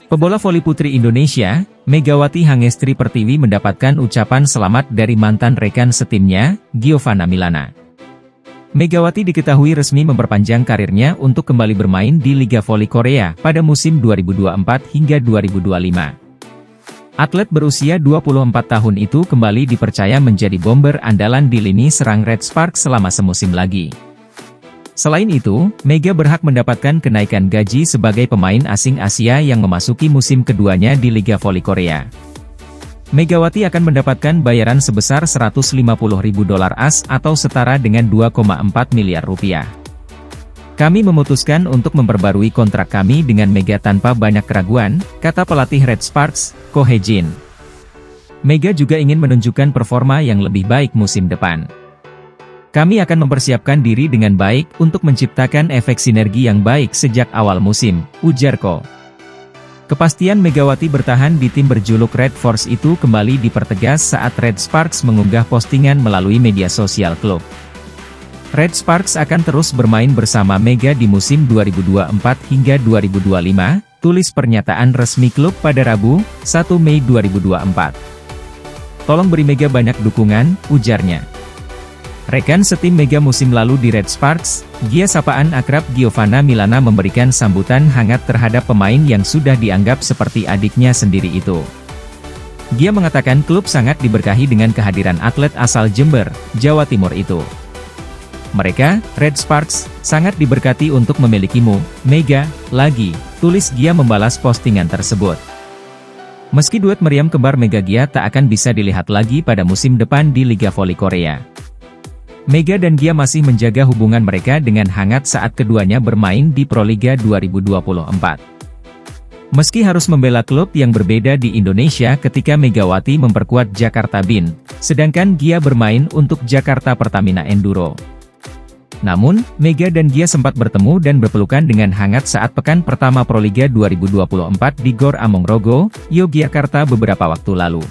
Pebola voli putri Indonesia, Megawati Hangestri Pertiwi mendapatkan ucapan selamat dari mantan rekan setimnya, Giovanna Milana. Megawati diketahui resmi memperpanjang karirnya untuk kembali bermain di Liga Voli Korea pada musim 2024 hingga 2025. Atlet berusia 24 tahun itu kembali dipercaya menjadi bomber andalan di lini serang Red Sparks selama semusim lagi. Selain itu, Mega berhak mendapatkan kenaikan gaji sebagai pemain asing Asia yang memasuki musim keduanya di Liga Voli Korea. Megawati akan mendapatkan bayaran sebesar $150.000 AS atau setara dengan 2,4 miliar rupiah. Kami memutuskan untuk memperbarui kontrak kami dengan Mega tanpa banyak keraguan, kata pelatih Red Sparks, Ko Hye-jin. Mega juga ingin menunjukkan performa yang lebih baik musim depan. Kami akan mempersiapkan diri dengan baik untuk menciptakan efek sinergi yang baik sejak awal musim, ujar Ko. Kepastian Megawati bertahan di tim berjuluk Red Force itu kembali dipertegas saat Red Sparks mengunggah postingan melalui media sosial klub. Red Sparks akan terus bermain bersama Mega di musim 2024 hingga 2025, tulis pernyataan resmi klub pada Rabu, 1 Mei 2024. Tolong beri Mega banyak dukungan, ujarnya. Rekan setim Mega musim lalu di Red Sparks, Gia sapaan akrab Giovanna Milana memberikan sambutan hangat terhadap pemain yang sudah dianggap seperti adiknya sendiri itu. Gia mengatakan klub sangat diberkahi dengan kehadiran atlet asal Jember, Jawa Timur itu. Mereka, Red Sparks, sangat diberkati untuk memilikimu, Mega, lagi, tulis Gia membalas postingan tersebut. Meski duet meriam kembar Mega Gia tak akan bisa dilihat lagi pada musim depan di Liga Voli Korea. Mega dan Gia masih menjaga hubungan mereka dengan hangat saat keduanya bermain di Proliga 2024. Meski harus membela klub yang berbeda di Indonesia ketika Megawati memperkuat Jakarta Bin, sedangkan Gia bermain untuk Jakarta Pertamina Enduro. Namun, Mega dan Gia sempat bertemu dan berpelukan dengan hangat saat pekan pertama Proliga 2024 di Gor Amongrogo, Yogyakarta beberapa waktu lalu.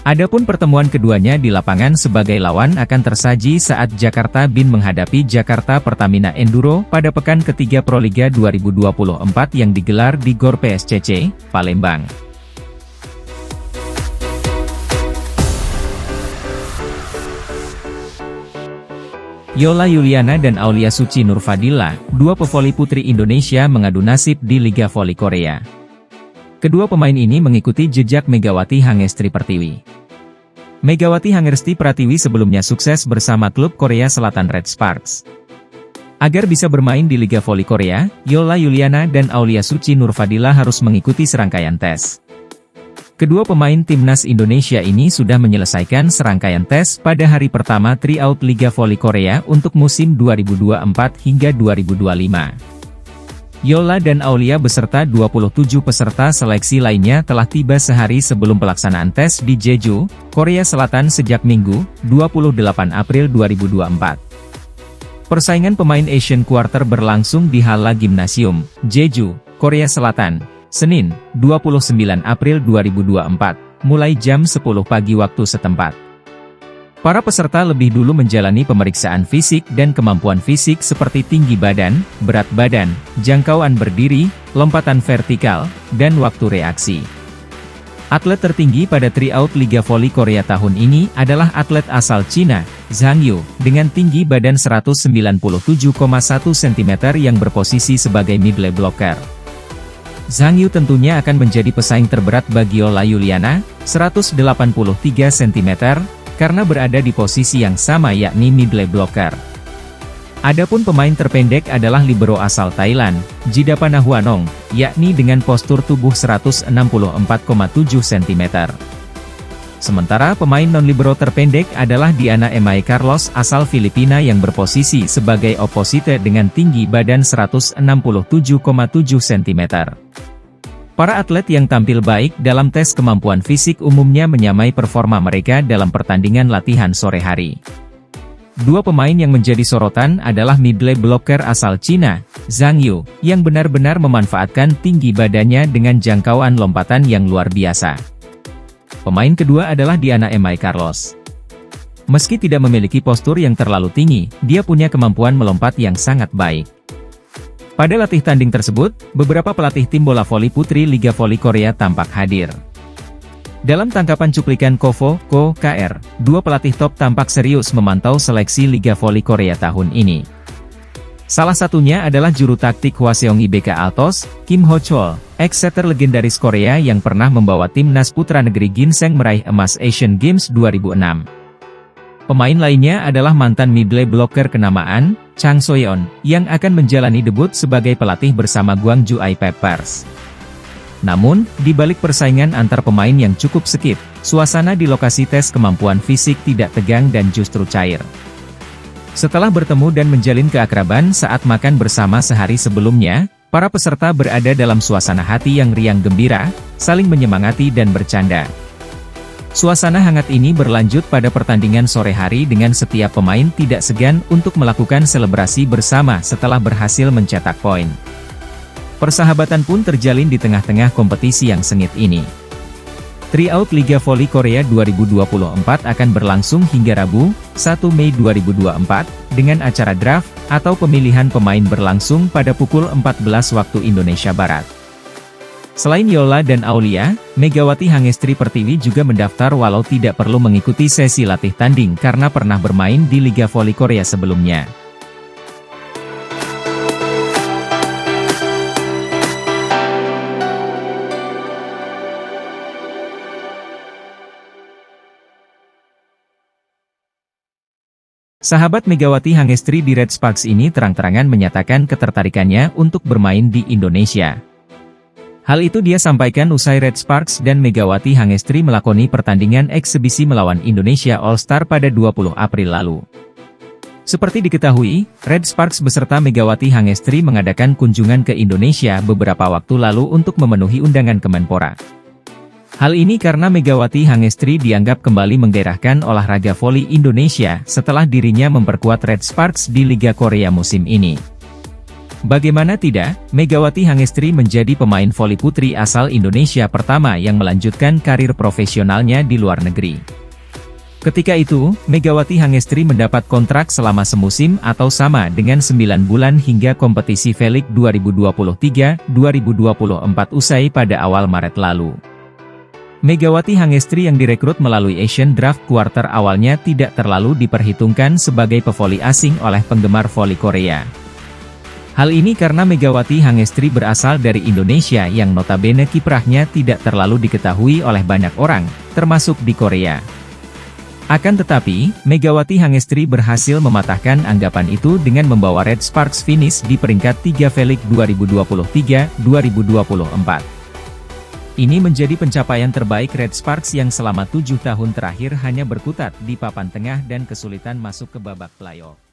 Adapun pertemuan keduanya di lapangan sebagai lawan akan tersaji saat Jakarta Bin menghadapi Jakarta Pertamina Enduro pada pekan ketiga Proliga 2024 yang digelar di Gor PSCC, Palembang. Yola Yuliana dan Aulia Suci Nurfadila, dua pevoli putri Indonesia mengadu nasib di Liga Voli Korea. Kedua pemain ini mengikuti jejak Megawati Hangestri Pertiwi. Megawati Hangestri Pertiwi sebelumnya sukses bersama klub Korea Selatan Red Sparks. Agar bisa bermain di Liga Voli Korea, Yola Yuliana dan Aulia Suci Nurfadila harus mengikuti serangkaian tes. Kedua pemain timnas Indonesia ini sudah menyelesaikan serangkaian tes pada hari pertama tryout Liga Voli Korea untuk musim 2024 hingga 2025. Yola dan Aulia beserta 27 peserta seleksi lainnya telah tiba sehari sebelum pelaksanaan tes di Jeju, Korea Selatan sejak Minggu, 28 April 2024. Persaingan pemain Asian Quarter berlangsung di Halla Gymnasium, Jeju, Korea Selatan, Senin, 29 April 2024, mulai jam 10 pagi waktu setempat. Para peserta lebih dulu menjalani pemeriksaan fisik dan kemampuan fisik seperti tinggi badan, berat badan, jangkauan berdiri, lompatan vertikal, dan waktu reaksi. Atlet tertinggi pada tryout Liga Voli Korea tahun ini adalah atlet asal Cina, Zhang Yu, dengan tinggi badan 197,1 cm yang berposisi sebagai middle blocker. Zhang Yu tentunya akan menjadi pesaing terberat bagi Yola Yuliana, 183 cm, karena berada di posisi yang sama yakni middle blocker. Adapun pemain terpendek adalah libero asal Thailand, Jidapana Huanong, yakni dengan postur tubuh 164,7 cm. Sementara pemain non-libero terpendek adalah Diana Emae Carlos asal Filipina yang berposisi sebagai opposite dengan tinggi badan 167,7 cm. Para atlet yang tampil baik dalam tes kemampuan fisik umumnya menyamai performa mereka dalam pertandingan latihan sore hari. Dua pemain yang menjadi sorotan adalah middle blocker asal Cina, Zhang Yu, yang benar-benar memanfaatkan tinggi badannya dengan jangkauan lompatan yang luar biasa. Pemain kedua adalah Diana Emae Carlos. Meski tidak memiliki postur yang terlalu tinggi, dia punya kemampuan melompat yang sangat baik. Pada latih tanding tersebut, beberapa pelatih tim bola voli putri Liga Voli Korea tampak hadir. Dalam tangkapan cuplikan Kovo, KR, dua pelatih top tampak serius memantau seleksi Liga Voli Korea tahun ini. Salah satunya adalah juru taktik Hwaseong IBK Altos, Kim Ho Chol, ex-setter legendaris Korea yang pernah membawa timnas putra negeri Ginseng meraih emas Asian Games 2006. Pemain lainnya adalah mantan middle blocker kenamaan, Chang Soyeon, yang akan menjalani debut sebagai pelatih bersama Gwangju Vipers. Namun, di balik persaingan antar pemain yang cukup sengit, suasana di lokasi tes kemampuan fisik tidak tegang dan justru cair. Setelah bertemu dan menjalin keakraban saat makan bersama sehari sebelumnya, para peserta berada dalam suasana hati yang riang gembira, saling menyemangati dan bercanda. Suasana hangat ini berlanjut pada pertandingan sore hari dengan setiap pemain tidak segan untuk melakukan selebrasi bersama setelah berhasil mencetak poin. Persahabatan pun terjalin di tengah-tengah kompetisi yang sengit ini. Tryout Liga Voli Korea 2024 akan berlangsung hingga Rabu, 1 Mei 2024, dengan acara draft, atau pemilihan pemain berlangsung pada pukul 14 waktu Indonesia Barat. Selain Yola dan Aulia, Megawati Hangestri Pertiwi juga mendaftar walau tidak perlu mengikuti sesi latih tanding karena pernah bermain di Liga Voli Korea sebelumnya. Sahabat Megawati Hangestri di Red Sparks ini terang-terangan menyatakan ketertarikannya untuk bermain di Indonesia. Hal itu dia sampaikan usai Red Sparks dan Megawati Hangestri melakoni pertandingan eksebisi melawan Indonesia All-Star pada 20 April lalu. Seperti diketahui, Red Sparks beserta Megawati Hangestri mengadakan kunjungan ke Indonesia beberapa waktu lalu untuk memenuhi undangan Kemenpora. Hal ini karena Megawati Hangestri dianggap kembali menggairahkan olahraga voli Indonesia setelah dirinya memperkuat Red Sparks di Liga Korea musim ini. Bagaimana tidak, Megawati Hangestri menjadi pemain voli putri asal Indonesia pertama yang melanjutkan karir profesionalnya di luar negeri. Ketika itu, Megawati Hangestri mendapat kontrak selama semusim atau sama dengan 9 bulan hingga kompetisi V-League 2023-2024 usai pada awal Maret lalu. Megawati Hangestri yang direkrut melalui Asian Draft Quarter awalnya tidak terlalu diperhitungkan sebagai pevoli asing oleh penggemar voli Korea. Hal ini karena Megawati Hangestri berasal dari Indonesia yang notabene kiprahnya tidak terlalu diketahui oleh banyak orang, termasuk di Korea. Akan tetapi, Megawati Hangestri berhasil mematahkan anggapan itu dengan membawa Red Sparks finish di peringkat 3 V-League 2023-2024. Ini menjadi pencapaian terbaik Red Sparks yang selama 7 tahun terakhir hanya berkutat di papan tengah dan kesulitan masuk ke babak playoff.